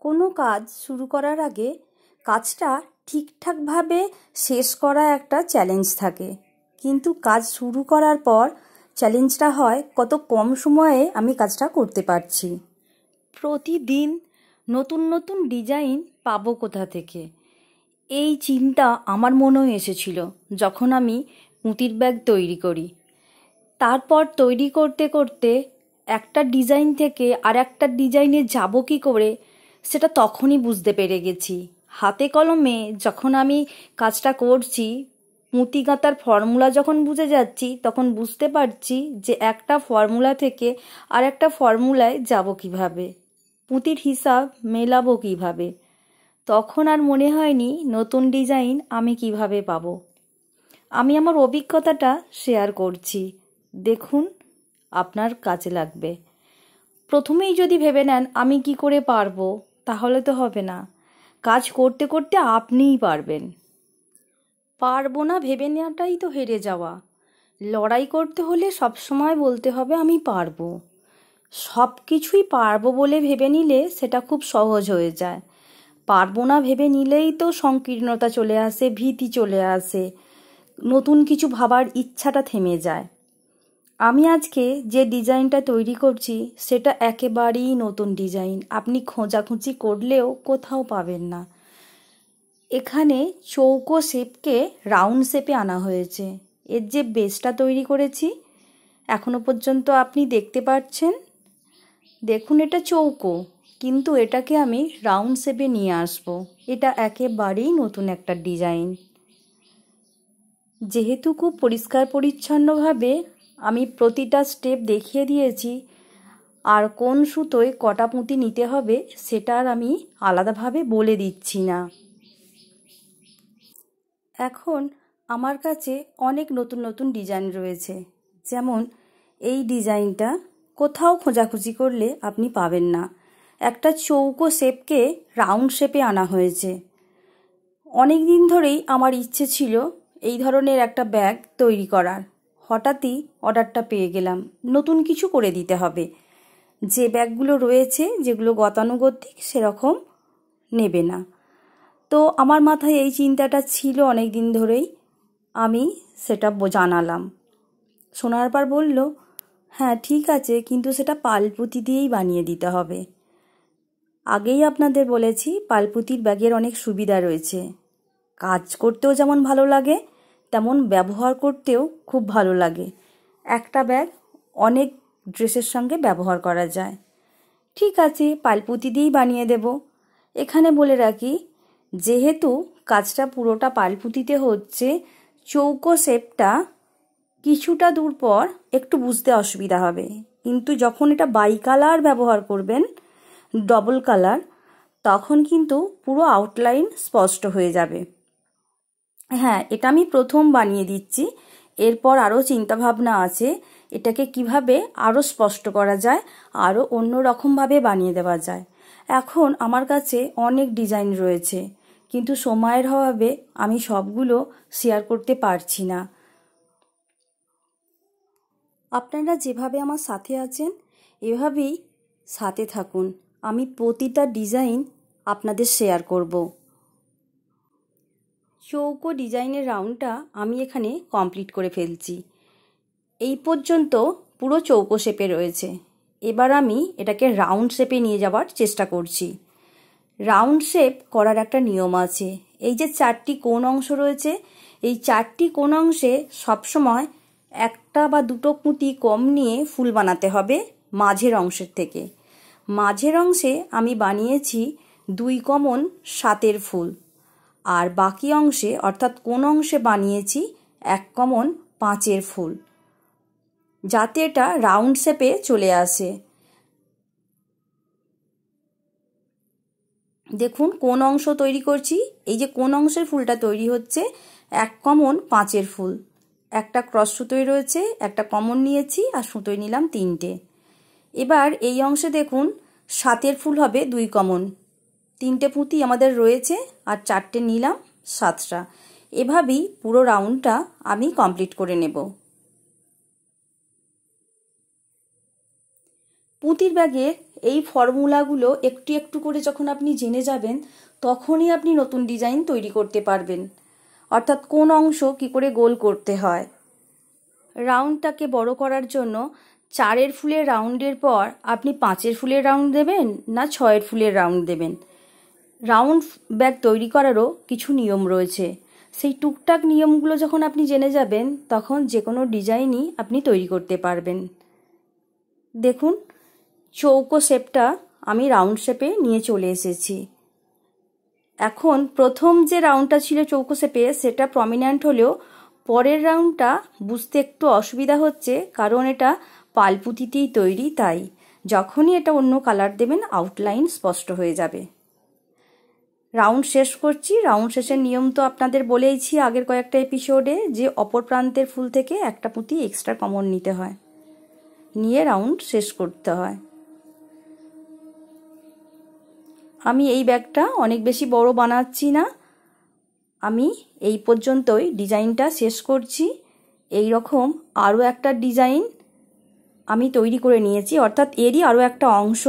কোনো কাজ শুরু করার আগে কাজটা ঠিকঠাকভাবে শেষ করা একটা চ্যালেঞ্জ থাকে, কিন্তু কাজ শুরু করার পর চ্যালেঞ্জটা হয় কত কম সময়ে আমি কাজটা করতে পারছি। প্রতিদিন নতুন নতুন ডিজাইন পাবো কোথা থেকে, এই চিন্তা আমার মনেও এসেছিল যখন আমি পুঁতির ব্যাগ তৈরি করি। তারপর তৈরি করতে করতে একটা ডিজাইন থেকে আর একটা ডিজাইনে যাব কী করে সেটা তখনই বুঝতে পেরে গেছি। হাতে কলমে যখন আমি কাজটা করছি, পুঁতি গাঁথার ফর্মুলা যখন বুঝে যাচ্ছি, তখন বুঝতে পারছি যে একটা ফর্মুলা থেকে আর একটা ফর্মুলায় যাব কিভাবে, পুঁতির হিসাব মেলাবো কিভাবে। তখন আর মনে হয়নি নতুন ডিজাইন আমি কিভাবে পাবো। আমি আমার অভিজ্ঞতাটা শেয়ার করছি, দেখুন আপনার কাজে লাগবে। প্রথমেই যদি ভেবে নেন আমি কি করে পারবো, তাহলে তো হবে না। কাজ করতে করতে আপনিই পারবেন। পারবো না ভেবে নেওয়াটাই তো হেরে যাওয়া। লড়াই করতে হলে সবসময় বলতে হবে আমি পারবো। সব কিছুই পারবো বলে ভেবে নিলে সেটা খুব সহজ হয়ে যায়। পারবো না ভেবে নিলেই তো সংকীর্ণতা চলে আসে, ভীতি চলে আসে, নতুন কিছু ভাবার ইচ্ছাটা থেমে যায়। আমি আজকে যে ডিজাইনটা তৈরি করছি সেটা একেবারেই নতুন ডিজাইন, আপনি খোঁজাখুঁজি করলেও কোথাও পাবেন না। এখানে চৌকো শেপকে রাউন্ড শেপে আনা হয়েছে। এর যে বেসটা তৈরি করেছি এখনো পর্যন্ত আপনি দেখতে পাচ্ছেন, দেখুন এটা চৌকো, কিন্তু এটাকে আমি রাউন্ড শেপে নিয়ে আসব। এটা একেবারেই নতুন একটা ডিজাইন। যেহেতু খুব পরিষ্কার পরিচ্ছন্নভাবে আমি প্রতিটা স্টেপ দেখিয়ে দিয়েছি, আর কোন সুতোয় কটা পুঁতি নিতে হবে সেটা আর আমি আলাদাভাবে বলে দিচ্ছি না। এখন আমার কাছে অনেক নতুন নতুন ডিজাইন রয়েছে, যেমন এই ডিজাইনটা কোথাও খোঁজাখুঁজি করলে আপনি পাবেন না। একটা চৌকো শেপকে রাউন্ড শেপে আনা হয়েছে। অনেক দিন ধরেই আমার ইচ্ছে ছিল এই ধরনের একটা ব্যাগ তৈরি করার। হঠাৎই অর্ডারটা পেয়ে গেলাম, নতুন কিছু করে দিতে হবে। যে ব্যাগগুলো রয়েছে যেগুলো গতানুগতিক সেরকম নেবে না। তো আমার মাথায় এই চিন্তাটা ছিল অনেক দিন ধরেই, আমি সেটা জানালাম। শোনার পর বলল, হ্যাঁ ঠিক আছে, কিন্তু সেটা পালপুঁতি দিয়েই বানিয়ে দিতে হবে। আগেই আপনাদের বলেছি পালপুঁতির ব্যাগের অনেক সুবিধা রয়েছে। কাজ করতেও যেমন ভালো লাগে, তেমন ব্যবহার করতেও খুব ভালো লাগে। একটা ব্যাগ অনেক ড্রেসের সঙ্গে ব্যবহার করা যায়। ঠিক আছে, পালপুঁতি দিয়েই বানিয়ে দেব। এখানে বলে রাখি, যেহেতু কাজটা পুরোটা পালপুঁতিতে হচ্ছে, চৌকো শেপটা কিছুটা দূর পর একটু বুঝতে অসুবিধা হবে, কিন্তু যখন এটা বাই কালার ব্যবহার করবেন, ডবল কালার, তখন কিন্তু পুরো আউটলাইন স্পষ্ট হয়ে যাবে। হ্যাঁ, এটা আমি প্রথম বানিয়ে দিচ্ছি, এরপর আরও চিন্তাভাবনা আছে এটাকে কিভাবে আরও স্পষ্ট করা যায়, আরও অন্য রকমভাবে বানিয়ে দেওয়া যায়। এখন আমার কাছে অনেক ডিজাইন রয়েছে, কিন্তু সময়ের অভাবে আমি সবগুলো শেয়ার করতে পারছি না। আপনারা যেভাবে আমার সাথে আছেন এভাবেই সাথে থাকুন, আমি প্রতিটা ডিজাইন আপনাদের শেয়ার করব। চৌকো ডিজাইনের রাউন্ডটা আমি এখানে কমপ্লিট করে ফেলছি। এই পর্যন্ত পুরো চৌকো শেপে রয়েছে। এবার আমি এটাকে রাউন্ড শেপে নিয়ে যাওয়ার চেষ্টা করছি। রাউন্ড শেপ করার একটা নিয়ম আছে। এই যে 4টি কোণ অংশ রয়েছে, এই 4টি কোণ অংশে সবসময় একটা বা দুটো পুঁতি কম নিয়ে ফুল বানাতে হবে মাঝের অংশের থেকে। মাঝের অংশে আমি বানিয়েছি 2 কমন 7-এর ফুল, আর বাকি অংশে অর্থাৎ কোন অংশে বানিয়েছি 1 কমন 5-এর ফুল, যাতে এটা রাউন্ড শেপে চলে আসে। দেখুন কোন অংশ তৈরি করছি, এই যে কোন অংশের ফুলটা তৈরি হচ্ছে 1 কমন 5-এর ফুল। একটা ক্রস সুতোই রয়েছে, একটা কমন নিয়েছি আর সুতোই নিলাম 3টে। এবার এই অংশে দেখুন 7-এর ফুল হবে 2 কমন, 3টে পুঁতি আমাদের রয়েছে আর 4টে নিলাম 7টা। এভাবেই পুরো রাউন্ডটা আমি কমপ্লিট করে নেব। পুঁতির ব্যাগে এই ফর্মুলাগুলো একটু একটু করে যখন আপনি জেনে যাবেন, তখনই আপনি নতুন ডিজাইন তৈরি করতে পারবেন। অর্থাৎ কোন অংশ কি করে গোল করতে হয়। রাউন্ডটাকে বড় করার জন্য 4 ফুলের রাউন্ডের পর আপনি 5 ফুলের রাউন্ড দেবেন না 6 ফুলের রাউন্ড দেবেন। রাউন্ড ব্যাগ তৈরি করারও কিছু নিয়ম রয়েছে। সেই টুকটাক নিয়মগুলো যখন আপনি জেনে যাবেন, তখন যে কোনো ডিজাইনই আপনি তৈরি করতে পারবেন। দেখুন, চৌকো শেপটা আমি রাউন্ড শেপে নিয়ে চলে এসেছি। এখন প্রথম যে রাউন্ডটা ছিল চৌকো শেপে, সেটা প্রমিনেন্ট হলেও পরের রাউন্ডটা বুঝতে একটু অসুবিধা হচ্ছে, কারণ এটা পালপুঁতিতেই তৈরি। তাই যখনই এটা অন্য কালার দেবেন, আউটলাইন স্পষ্ট হয়ে যাবে। রাউন্ড শেষ করছি। রাউন্ড শেষের নিয়ম তো আপনাদের বলেইছি আগের কয়েকটা এপিসোডে, যে অপর প্রান্তের ফুল থেকে একটা পুঁতি এক্সট্রা কমন নিতে হয়, নিয়ে রাউন্ড শেষ করতে হয়। আমি এই ব্যাগটা অনেক বেশি বড় বানাচ্ছি না, আমি এই পর্যন্তই ডিজাইনটা শেষ করছি। এই রকম আরও একটা ডিজাইন আমি তৈরি করে নিয়েছি, অর্থাৎ এরই আরও একটা অংশ।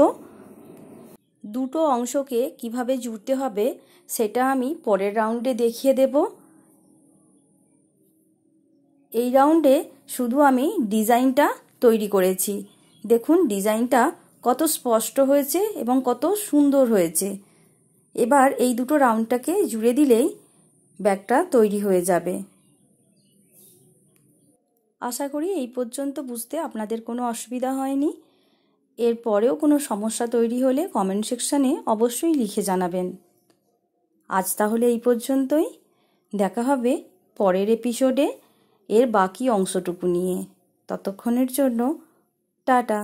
দুটো অংশকে কিভাবে জুড়তে হবে সেটা আমি পরের রাউন্ডে দেখিয়ে দেব। এই রাউন্ডে শুধু আমি ডিজাইনটা তৈরি করেছি। দেখুন ডিজাইনটা কত স্পষ্ট হয়েছে এবং কত সুন্দর হয়েছে। এবার এই দুটো রাউন্ডটাকে জুড়ে দিলেই ব্যাগটা তৈরি হয়ে যাবে। আশা করি এই পর্যন্ত বুঝতে আপনাদের কোনো অসুবিধা হয়নি। এরপরেও কোনো সমস্যা তৈরি হলে কমেন্ট সেকশানে অবশ্যই লিখে জানাবেন। আজ তাহলে এই পর্যন্তই। দেখা হবে পরের এপিসোডে এর বাকি অংশটুকু নিয়ে। ততক্ষণের জন্য টাটা।